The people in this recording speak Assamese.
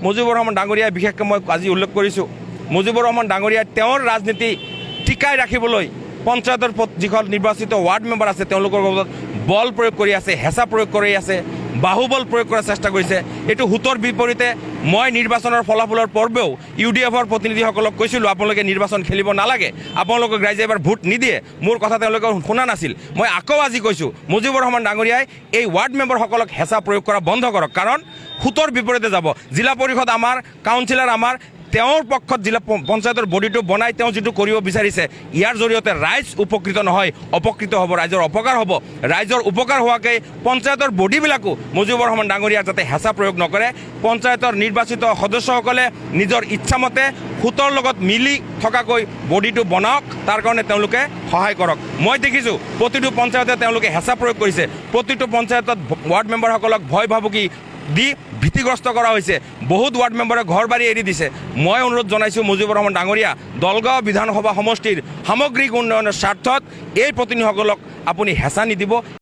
মুজিবুৰ ৰহমান ডাঙৰীয়াই বিশেষকৈ মই আজি উল্লেখ কৰিছোঁ মুজিবুৰ ৰহমান ডাঙৰীয়াই তেওঁৰ ৰাজনীতি টিকাই ৰাখিবলৈ পঞ্চায়তৰ যিখন নিৰ্বাচিত ৱাৰ্ড মেম্বাৰ আছে তেওঁলোকৰ লগত বল প্ৰয়োগ কৰি আছে হেঁচা প্ৰয়োগ কৰি আছে বাহুবল প্ৰয়োগ কৰাৰ চেষ্টা কৰিছে এইটো হুতৰ বিপৰীতে মই নিৰ্বাচনৰ ফলাফলৰ পূৰ্বেও UDFৰ প্ৰতিনিধিসকলক কৈছিলোঁ আপোনালোকে নিৰ্বাচন খেলিব নালাগে আপোনালোকক ৰাইজে এবাৰ ভোট নিদিয়ে মোৰ কথা তেওঁলোকে শুনা নাছিল মই আকৌ আজি কৈছোঁ মুজিবুৰ ৰহমান ডাঙৰীয়াই এই ৱাৰ্ড মেম্বাৰসকলক হেঁচা প্ৰয়োগ কৰা বন্ধ কৰক কাৰণ হুতৰ বিপৰীতে যাব জিলা পৰিষদ আমাৰ কাউন্সিলৰ আমাৰ তেওঁৰ পক্ষত জিলা পঞ্চায়তৰ বডিটো বনাই তেওঁ যিটো কৰিব বিচাৰিছে ইয়াৰ জৰিয়তে ৰাইজ উপকৃত নহয় অপকৃত হ'ব ৰাইজৰ অপকাৰ হ'ব ৰাইজৰ উপকাৰ হোৱাকৈ পঞ্চায়তৰ বডিবিলাকো মুজিবুৰ ৰহমান ডাঙৰীয়াৰ যাতে হেঁচা প্ৰয়োগ নকৰে পঞ্চায়তৰ নিৰ্বাচিত সদস্যসকলে নিজৰ ইচ্ছামতে হুতৰ লগত মিলি থকাকৈ বডিটো বনাওক তাৰ কাৰণে তেওঁলোকে সহায় কৰক মই দেখিছোঁ প্ৰতিটো পঞ্চায়তে তেওঁলোকে হেঁচা প্ৰয়োগ কৰিছে প্ৰতিটো পঞ্চায়তত ৱাৰ্ড মেম্বাৰসকলক ভয় ভাবুকি দি ভীতিগ্ৰস্ত কৰা হৈছে বহুত ৱাৰ্ড মেম্বাৰে ঘৰ বাৰী এৰি দিছে মই অনুৰোধ জনাইছোঁ মুজিবুৰ ৰহমান ডাঙৰীয়া দলগাঁও বিধানসভা সমষ্টিৰ সামগ্ৰিক উন্নয়নৰ স্বাৰ্থত এই প্ৰতিনিধিসকলক আপুনি হেঁচা নিদিব